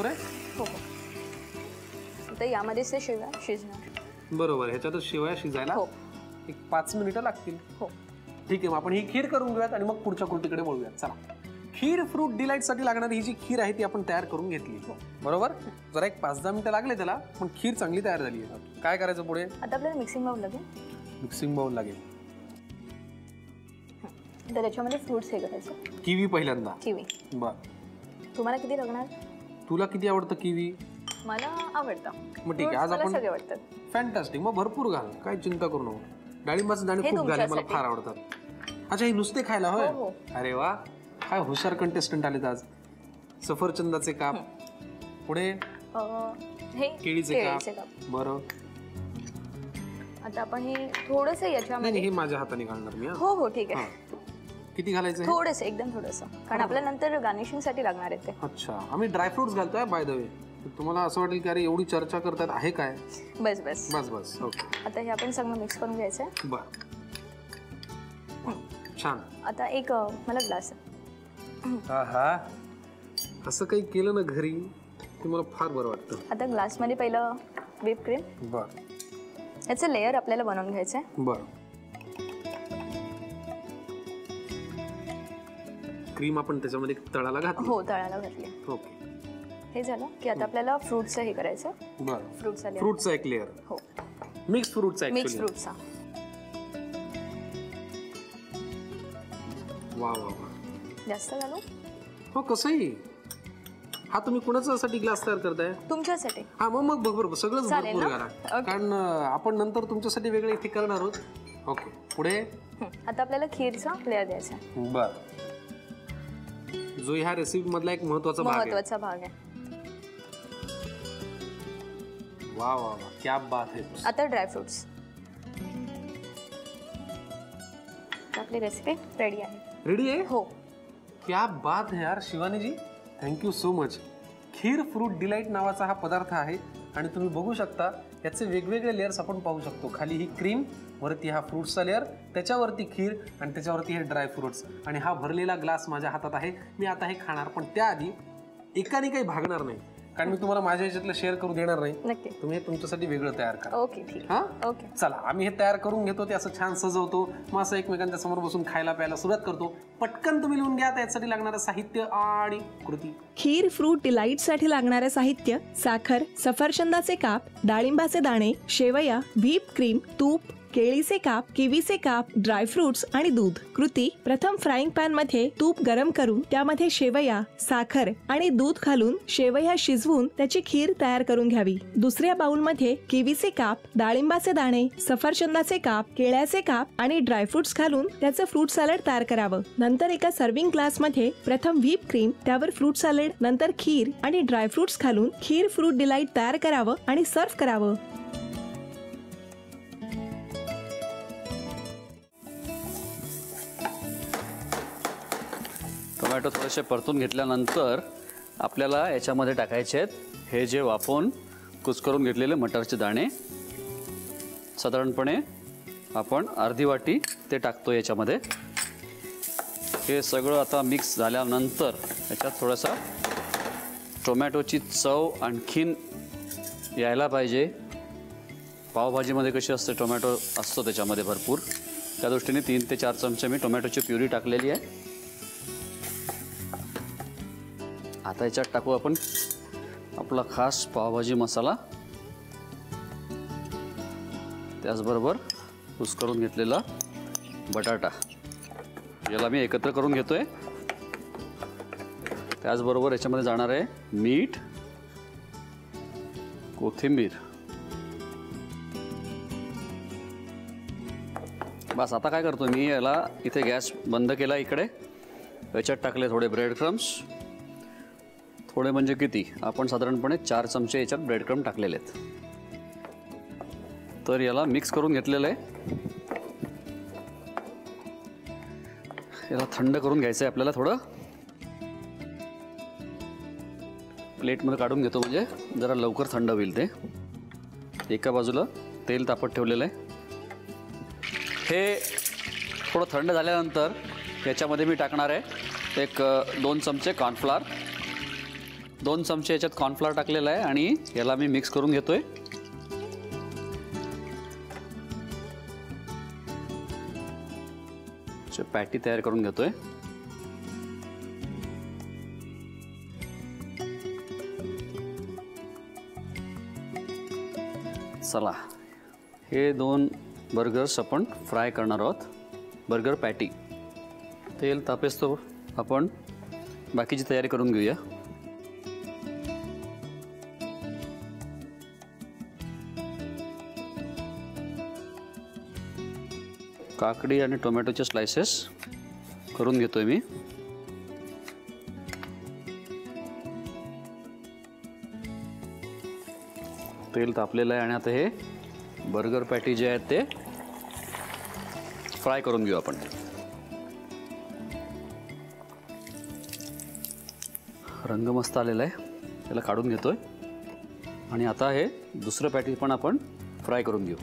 भरपूर आहे? हो हो. आता यामध्येच ते शेवया शिजणार. बरोबर, ह्याच्यातच शेवया शिजायला हो. एक 5 मिनिटं लागतील. हो ठीक आहे, मग आपण ही खीर करून घेऊयात आणि मग पुढच्या कृतीकडे वळूयात. चला, खीर फ्रूट डिलाईटसाठी लागणारी ही जी खीर आहे ती आपण तयार करून घेतली. बरोबर, जरा एक 5-10 मिनिटं लागले त्याला, पण खीर चांगली तयार झाली आहे. काय करायचं पुढे? आता आपल्याला मिक्सिंग बाउल लागेल. मिक्सिंग बाउल लागेल. तर त्याच्यामध्ये फ्रूट्स हे करायचं. किवी पहिल्यांदा. किवी. बरं, तुम्हाला किती लागणार? तुला किती आवडतं किवी? मला आवडतं. मग ठीक आहे, आज आपण सगळे आवडतात. फॅन्टास्टिक, मग भरपूर घाल, काय चिंता करू नको. डाळिंबाचे दाणे खूप घाले, मला फार आवडतात. अच्छा, हे नुसते खायला होय? अरे वा, काय हुशार कंटेस्टंट आलेत आज. सफरचंदाचे काप, पुढे हे केळीचे काप. बरं, आता आपण हे थोडंसं याच्यामध्ये. हे माझ्या हाताने घालणार मी. हो हो ठीक आहे. किती घालायचं? थोडंसं, एकदम थोडंसं, कारण आपल्याला नंतर गार्निशिंग साठी लागणार आहे ते. अच्छा, आम्ही ड्रायफ्रुट्स घालतोय बाय द वे. तुम्हाला असं वाटेल की अरे एवढी चर्चा करतात आहे काय? बस बस बस बस. ओके, आता हे आपण सगळं मिक्स करून घ्यायचं आहे. बरं, छान. आता एक मला ग्लास. हा, असं काही केलं ना घरी ते मला फार बरं वाटतं. आता ग्लासमध्ये पहिलं व्हिप क्रीम. बरं, याचं लेअर आपल्याला बनवून घ्यायचं आहे. बरं, क्रीम आपण त्याच्यामध्ये तळाला घातली. हो, तळाला घातली. ओके, हे झालं की आता आपल्याला फ्रूटचं हे करायचं. बरं, फ्रूटचा फ्रूटचा एक लेअर. हो, मिक्स फ्रूटचा. मिक्स फ्रूटचा. वा वा वा, जास्त घालू? हो, कसंही. हा, तुम्ही कुणाच्यासाठी ग्लास तयार करताय? तुमच्यासाठी. हा, मग बरोबर, सगळंच भरपूर करा, कारण आपण नंतर तुमच्यासाठी वेगळे इथे करणार आहोत. ओके, पुढे आता आपल्याला खीरचा लेअर द्यायचा. बर, जो ह्या रेसिपी मधला एक महत्वाचा भाग आहे. वा वा वा, क्या बात है. आता ड्रायफ्रुट्स. आपली रेसिपी रेडी आहे. रेडी आहे? हो. क्या बात है यार शिवानी जी, थँक्यू सो मच. खीर फ्रूट डिलाईट नावाचा हा पदार्थ आहे आणि तुम्ही बघू शकता याचे वेगवेगळे लेयर्स आपण पाहू शकतो. खाली ही क्रीम, वरती हा फ्रूट्सचा लेअर, त्याच्यावरती खीर आणि त्याच्यावरती हे ड्राय फ्रुट्स, आणि हा भरलेला ग्लास माझ्या हातात आहे. मी आता हे खाणार, पण त्याआधी एकाने काही भागणार नाही, कारण मी तुम्हाला माझ्या ह्याच्यातलं शेअर करू देणार नाही. नक्की. तुम्ही हे तुमच्यासाठी वेगळं तयार करा. ओके, ठीक. हा, ओके. चला, आम्ही हे तयार करून घेतो, ते असं छान सजवतो, मग असं एकमेकांच्या समोर बसून खायला प्यायला सुरुवात करतो. पटकन तुम्ही लिहून घ्या त्यासाठी लागणारं साहित्य आणि कृती. खीर फ्रूट डिलाईटसाठी लागणारे साहित्य: साखर, सफरचंदाचे काप, डाळिंबाचे दाणे, शेवया, व्हिप क्रीम, तूप, केळीचे काप, किवीचे काप, ड्रायफ्रुट्स आणि दूध. कृती: प्रथम फ्राईंग पॅन मध्ये तूप गरम करून त्यामध्ये शेवया, साखर आणि दूध घालून शेवया शिजवून त्याची खीर तयार करून घ्यावी. दुसऱ्या बाउल मध्ये किवीचे काप, डाळिंबाचे दाणे, सफरचंदाचे काप, केळ्याचे काप आणि ड्रायफ्रुट्स घालून त्याचं फ्रूट सॅलड तयार करावं. नंतर एका सर्विंग ग्लास मध्ये प्रथम व्हिप क्रीम, त्यावर फ्रूट सॅलड, नंतर खीर आणि ड्रायफ्रुट्स घालून खीर फ्रूट डिलाईट तयार करावं आणि सर्व्ह करावं. टोमॅटो थोडेसे परतून घेतल्यानंतर आपल्याला याच्यामध्ये टाकायचे आहेत हे जे वाफवून कुस्करून घेतलेले मटारचे दाणे. साधारणपणे आपण अर्धी वाटी ते टाकतो याच्यामध्ये. हे सगळं आता मिक्स झाल्यानंतर याच्यात थोडासा टोमॅटोची चव आणखीन यायला पाहिजे. पावभाजीमध्ये कशी असते, टोमॅटो असतो त्याच्यामध्ये भरपूर, त्या दृष्टीने 3 ते 4 चमचे मी टोमॅटोची प्युरी टाकलेली आहे. आता याच्यात टाकू आपण आपला खास पावभाजी मसाला, त्याचबरोबर कुस्करून घेतलेला बटाटा, याला मी एकत्र करून घेतोय. त्याचबरोबर याच्यामध्ये जाणार आहे मीठ, कोथिंबीर. बस, आता काय करतो मी, याला इथे गॅस बंद केला. इकडे याच्यात टाकले थोडे ब्रेड क्रम्स, थोडे म्हणजे किती, आपण साधारणपणे 4 चमचे याच्यात ब्रेड क्रम्स टाकलेले आहेत. तर याला मिक्स करून घेतलेलं आहे. याला थंड करून घ्यायचं आहे आपल्याला. थोडं प्लेटमध्ये काढून घेतो म्हणजे जरा लवकर थंड होईल ते. एका बाजूला तेल तापत ठेवलेलं आहे. हे थोडं थंड झाल्यानंतर याच्यामध्ये मी टाकणार आहे एक 2 चमचे कॉर्नफ्लॉर. 2 चमचे याच्यात कॉर्नफ्लोअर टाकलेला आहे आणि याला मी मिक्स करून घेतोय. पॅटी तयार करून घेतोय. चला, हे 2 बर्गर्स आपण फ्राय करणार आहोत. Burger patty. तेल तापेस्तो आपण बाकीची तयारी करून घेऊया. काकडी आणि टोमॅटोचे स्लायसेस करून घेतोय मी. तेल तापलेलं आहे आणि आता हे बर्गर पॅटी जे आहेत ते फ्राय करून घेऊ आपण. रंग मस्त आलेला आहे, त्याला काढून घेतोय आणि आता हे दुसरं पॅटी पण आपण फ्राय करून घेऊ.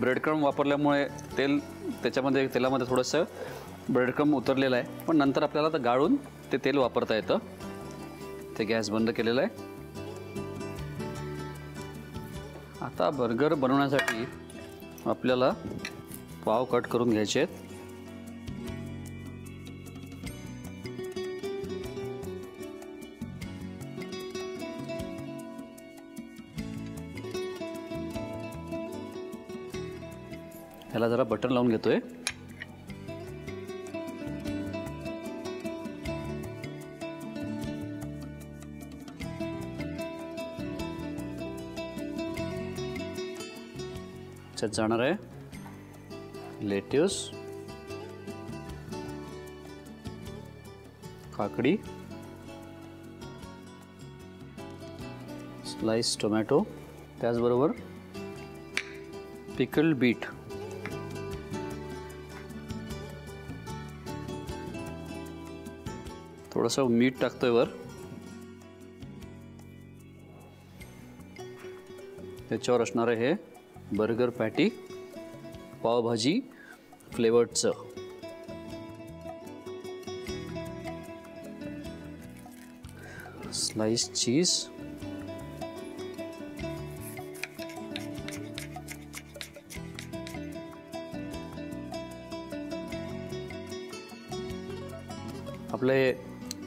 ब्रेडक्रम वापरल्यामुळे तेलामध्ये थोडंसं ब्रेडक्रम उतरलेलं आहे, पण नंतर आपल्याला तर गाळून ते तेल वापरता येतं. ते गॅस बंद केलेलं आहे. आता बर्गर बनवण्यासाठी आपल्याला पाव कट करून घ्यायचे आहेत. ह्याला जरा बटर लावून घेतोय. त्याच्यात जाणार आहे लेट्यूस, काकडी, स्लाइस टोमॅटो, त्याचबरोबर पिकल्ड बीट. थोडंसं मीठ टाकतोय वर. त्याच्यावर असणार आहे हे बर्गर पॅटी, पावभाजी फ्लेवर्डचं. स्लाइस चीज, आपले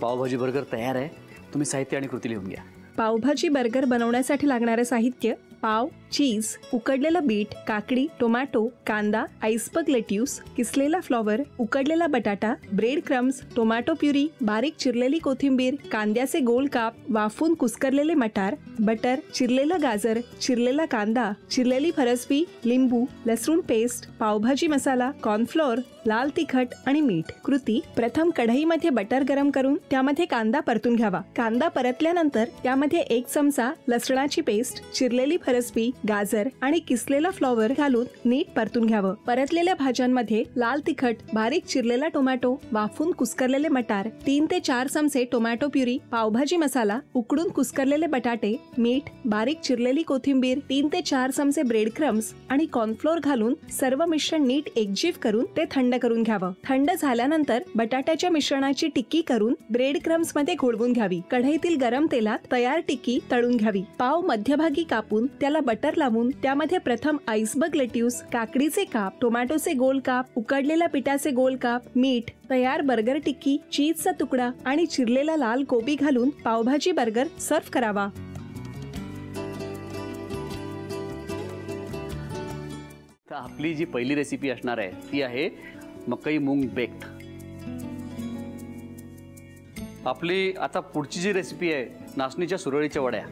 पावभाजी बर्गर तयार आहे. तुम्ही साहित्य आणि कृती लिहून घ्या. पावभाजी बर्गर बनवण्यासाठी लागणारे साहित्य: पाव, चीज, उकडलेलं बीट, काकडी, टोमॅटो, कांदा, आईसबर्ग लेट्यूस, किसलेला फ्लॉवर, उकडलेला बटाटा, ब्रेड क्रम्स, टोमॅटो प्युरी, बारीक चिरलेली कोथिंबीर, कांद्याचे गोल काप, वाफून कुस्करलेले मटार, बटर, चिरलेलं गाजर, चिरलेला कांदा, चिरलेली फरसबी, लिंबू, लसूण पेस्ट, पावभाजी मसाला, कॉर्नफ्लोअर, लाल तिखट आणि मीठ. कृती: प्रथम कढईमध्ये बटर गरम करून त्यामध्ये कांदा परतून घ्यावा. कांदा परतल्यानंतर त्यामध्ये 1 चमचा लसणाची पेस्ट, चिरलेली फरसबी, गाजर आणि किसलेला फ्लॉवर घालून नीट परतून घ्यावं. परतलेल्या भाज्यांमध्ये लाल तिखट, बारीक चिरलेला टोमॅटो, वाफून कुस्करलेले मटार, 3 ते 4 चमचे टोमॅटो प्युरी, पावभाजी मसाला, उकडून कुस्करलेले बटाटे, मीठ, बारीक चिरलेली कोथिंबीर, 3 ते 4 चमचे ब्रेड क्रम्स आणि कॉर्नफ्लोअर घालून सर्व मिश्रण नीट एकजीव करून ते थंड करून घ्यावं. थंड झाल्यानंतर बटाट्याच्या मिश्रणाची टिक्की करून ब्रेड क्रम्स मध्ये घोळवून घ्यावी. कढईतील गरम तेलात तयार टिक्की तळून घ्यावी. पाव मध्यभागी कापून त्याला बटर लावून त्यामध्ये प्रथम आईसबर्ग लेट्यूस, काकडीचे काप, टोमॅटोचे गोल काप, उकडलेल्या पिठाचे गोल काप, मीठ, तयार बर्गर टिक्की, चीजचा तुकडा आणि चिरलेला लाल कोबी घालून पावभाजी बर्गर सर्व्ह करावा. तर आपली जी पहिली रेसिपी असणार आहे ती आहे मकई मूंग बेक्ड. आपली आता पुढची जी रेसिपी आहे नाचणीच्या सुरळीच्या वड्या.